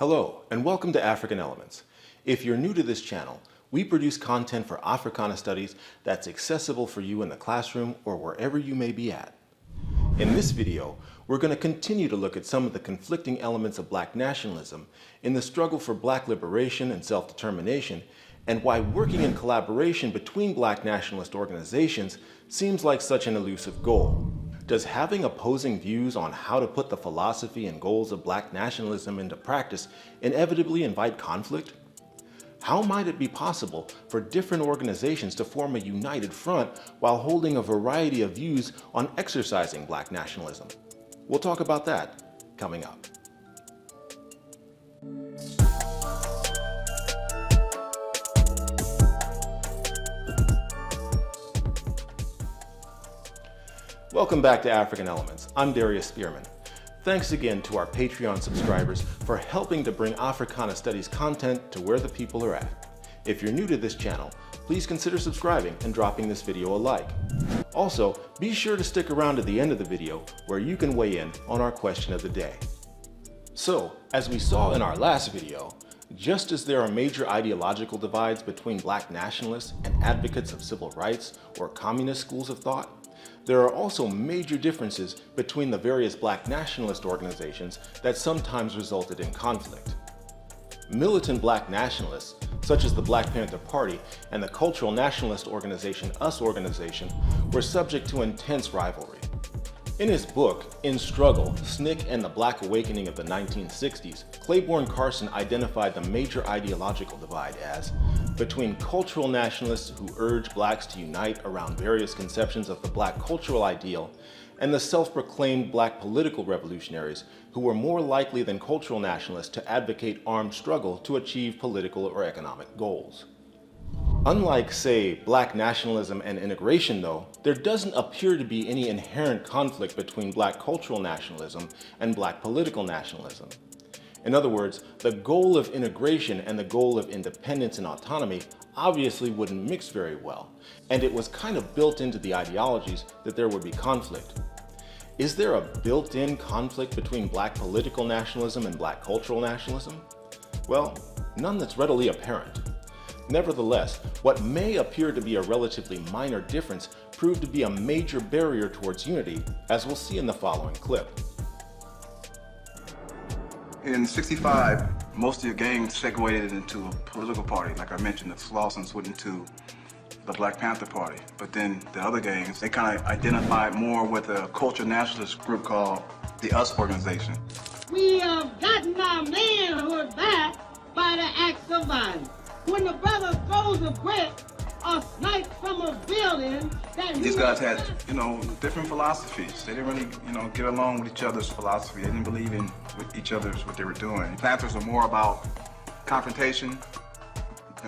Hello, and welcome to African Elements. If you're new to this channel, we produce content for Africana studies that's accessible for you in the classroom or wherever you may be at. In this video, we're going to continue to look at some of the conflicting elements of Black nationalism in the struggle for Black liberation and self-determination, and why working in collaboration between Black nationalist organizations seems like such an elusive goal. Does having opposing views on how to put the philosophy and goals of Black nationalism into practice inevitably invite conflict? How might it be possible for different organizations to form a united front while holding a variety of views on exercising Black nationalism? We'll talk about that coming up. Welcome back to African Elements. I'm Darius Spearman. Thanks again to our Patreon subscribers for helping to bring Africana Studies content to where the people are at. If you're new to this channel, please consider subscribing and dropping this video a like. Also, be sure to stick around to the end of the video where you can weigh in on our question of the day. So, as we saw in our last video, just as there are major ideological divides between Black nationalists and advocates of civil rights or communist schools of thought, there are also major differences between the various Black nationalist organizations that sometimes resulted in conflict. Militant Black nationalists, such as the Black Panther Party and the cultural nationalist organization US organization, were subject to intense rivalry. In his book, In Struggle, SNCC and the Black Awakening of the 1960s, Claiborne Carson identified the major ideological divide as between cultural nationalists who urge Blacks to unite around various conceptions of the Black cultural ideal and the self-proclaimed Black political revolutionaries who were more likely than cultural nationalists to advocate armed struggle to achieve political or economic goals. Unlike, say, Black nationalism and integration, though, there doesn't appear to be any inherent conflict between Black cultural nationalism and Black political nationalism. In other words, the goal of integration and the goal of independence and autonomy obviously wouldn't mix very well, and it was kind of built into the ideologies that there would be conflict. Is there a built-in conflict between Black political nationalism and Black cultural nationalism? Well, none that's readily apparent. Nevertheless, what may appear to be a relatively minor difference proved to be a major barrier towards unity, as we'll see in the following clip. In '65, most of your gangs segued into a political party. Like I mentioned, the Slawsons went into the Black Panther Party. But then the other gangs, they kind of identified more with a cultural nationalist group called the US organization. We have gotten our manhood back by the acts of violence. When the brother throws a brick or snipes from a building, these guys had, different philosophies. They didn't really, get along with each other's philosophy. They didn't believe in with each other's what they were doing. Panthers are more about confrontation,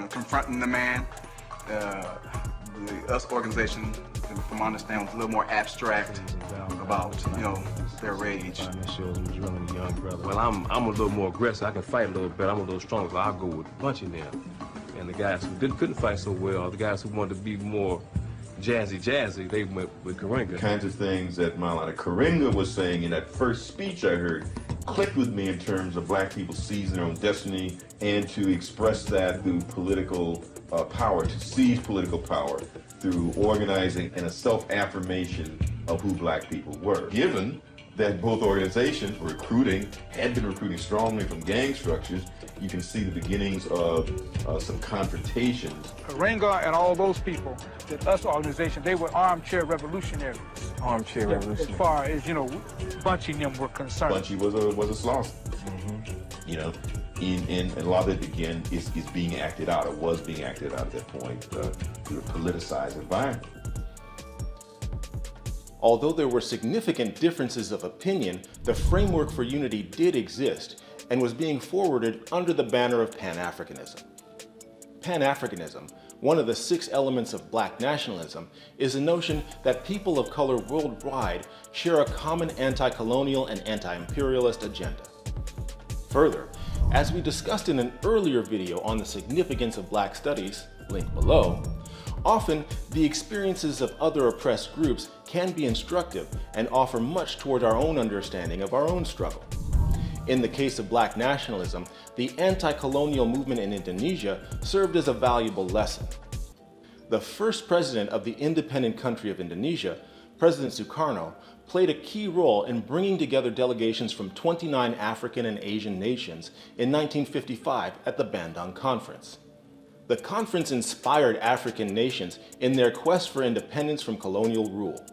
confronting the man. The US organization, from my understanding, was a little more abstract about, their rage. Well, I'm a little more aggressive. I can fight a little better. I'm a little stronger, so I'll go with a bunch of them. And the guys who couldn't fight so well, the guys who wanted to be more jazzy, they went with Karenga. Kinds of things that Maulana Karenga was saying in that first speech I heard clicked with me in terms of Black people seizing their own destiny and to express that through political power, to seize political power through organizing and a self-affirmation of who Black people were. Given that both organizations were had been recruiting strongly from gang structures, you can see the beginnings of some confrontations. Karenga and all those people, the US organization, they were armchair revolutionaries. Armchair revolutionaries. As far as, Bunchy and them were concerned. Bunchy was a Slawson. And a lot of it, again, is being acted out, or was being acted out at that point through a politicized environment. Although there were significant differences of opinion, the framework for unity did exist and was being forwarded under the banner of Pan-Africanism. Pan-Africanism, one of the 6 elements of Black nationalism, is a notion that people of color worldwide share a common anti-colonial and anti-imperialist agenda. Further, as we discussed in an earlier video on the significance of Black studies, link below, often the experiences of other oppressed groups can be instructive and offer much toward our own understanding of our own struggle. In the case of Black nationalism, the anti-colonial movement in Indonesia served as a valuable lesson. The first president of the independent country of Indonesia, President Sukarno, played a key role in bringing together delegations from 29 African and Asian nations in 1955 at the Bandung Conference. The conference inspired African nations in their quest for independence from colonial rule.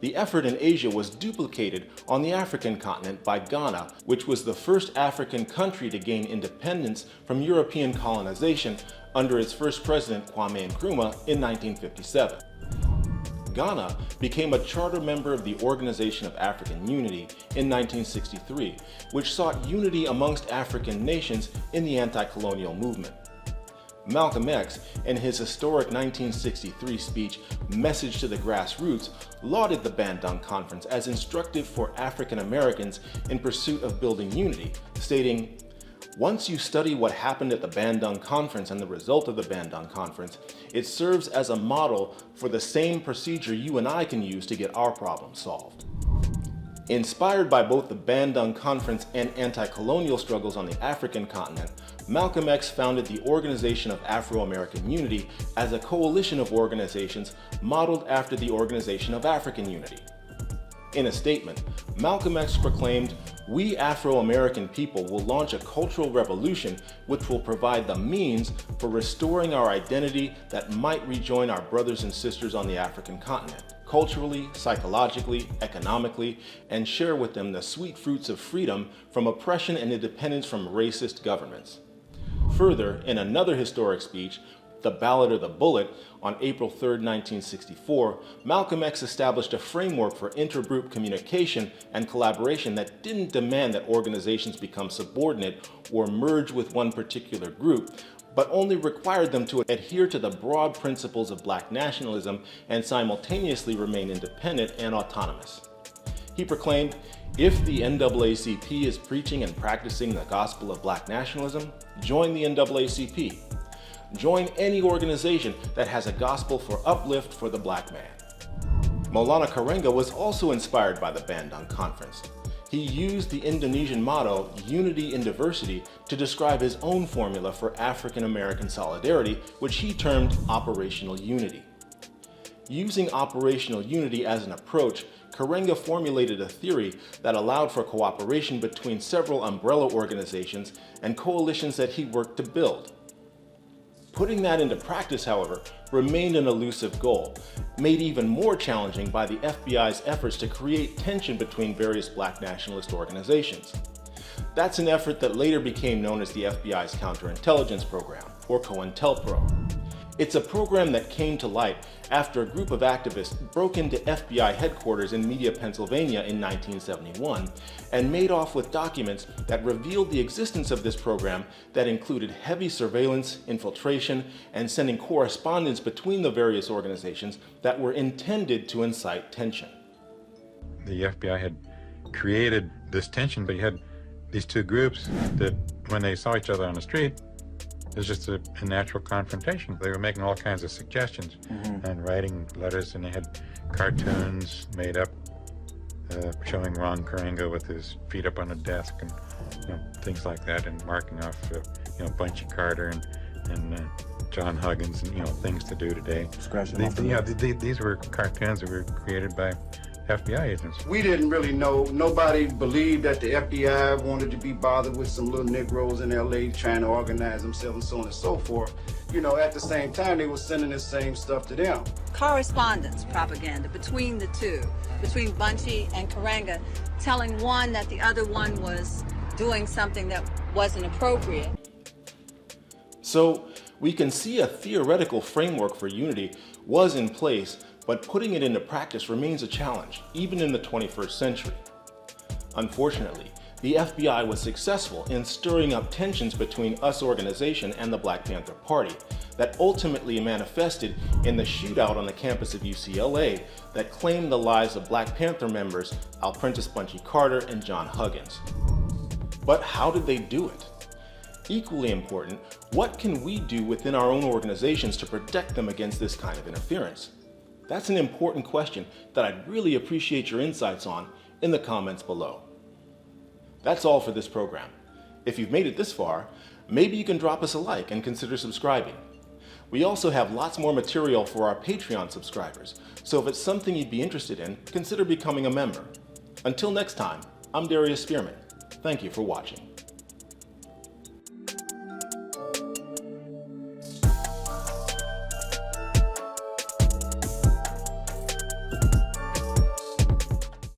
The effort in Asia was duplicated on the African continent by Ghana, which was the first African country to gain independence from European colonization under its first president Kwame Nkrumah in 1957. Ghana became a charter member of the Organization of African Unity in 1963, which sought unity amongst African nations in the anti-colonial movement. Malcolm X, in his historic 1963 speech, Message to the Grassroots, lauded the Bandung Conference as instructive for African Americans in pursuit of building unity, stating, "Once you study what happened at the Bandung Conference and the result of the Bandung Conference, it serves as a model for the same procedure you and I can use to get our problems solved." Inspired by both the Bandung Conference and anti-colonial struggles on the African continent, Malcolm X founded the Organization of Afro-American Unity as a coalition of organizations modeled after the Organization of African Unity. In a statement, Malcolm X proclaimed, "We Afro-American people will launch a cultural revolution which will provide the means for restoring our identity that might rejoin our brothers and sisters on the African continent, culturally, psychologically, economically, and share with them the sweet fruits of freedom from oppression and independence from racist governments." Further, in another historic speech, The Ballad or the Bullet, on April 3, 1964, Malcolm X established a framework for intergroup communication and collaboration that didn't demand that organizations become subordinate or merge with one particular group, but only required them to adhere to the broad principles of Black nationalism and simultaneously remain independent and autonomous. He proclaimed, "If the NAACP is preaching and practicing the gospel of Black nationalism, join the NAACP. Join any organization that has a gospel for uplift for the Black man." Maulana Karenga was also inspired by the Bandung Conference. He used the Indonesian motto, "Unity in Diversity," to describe his own formula for African American solidarity, which he termed operational unity. Using operational unity as an approach, Karenga formulated a theory that allowed for cooperation between several umbrella organizations and coalitions that he worked to build. Putting that into practice, however, remained an elusive goal, made even more challenging by the FBI's efforts to create tension between various Black nationalist organizations. That's an effort that later became known as the FBI's Counterintelligence Program, or COINTELPRO. It's a program that came to light after a group of activists broke into FBI headquarters in Media, Pennsylvania in 1971 and made off with documents that revealed the existence of this program that included heavy surveillance, infiltration, and sending correspondence between the various organizations that were intended to incite tension. The FBI had created this tension, but you had these two groups that when they saw each other on the street, it was just a natural confrontation. They were making all kinds of suggestions and writing letters, and they had cartoons made up showing Ron Karenga with his feet up on a desk and things like that, and marking off Bunchy Carter and John Huggins and things to do today. These were cartoons that were created by FBI agents. We didn't really know. Nobody believed that the FBI wanted to be bothered with some little Negroes in LA trying to organize themselves and so on and so forth. At the same time, they were sending the same stuff to them. Correspondence propaganda between the two, between Bunchy and Karenga, telling one that the other one was doing something that wasn't appropriate. So we can see a theoretical framework for unity was in place, but putting it into practice remains a challenge, even in the 21st century. Unfortunately, the FBI was successful in stirring up tensions between US organization and the Black Panther Party that ultimately manifested in the shootout on the campus of UCLA that claimed the lives of Black Panther members Alprentice Bunchy Carter and John Huggins. But how did they do it? Equally important, what can we do within our own organizations to protect them against this kind of interference? That's an important question that I'd really appreciate your insights on in the comments below. That's all for this program. If you've made it this far, maybe you can drop us a like and consider subscribing. We also have lots more material for our Patreon subscribers, so if it's something you'd be interested in, consider becoming a member. Until next time, I'm Darius Spearman. Thank you for watching.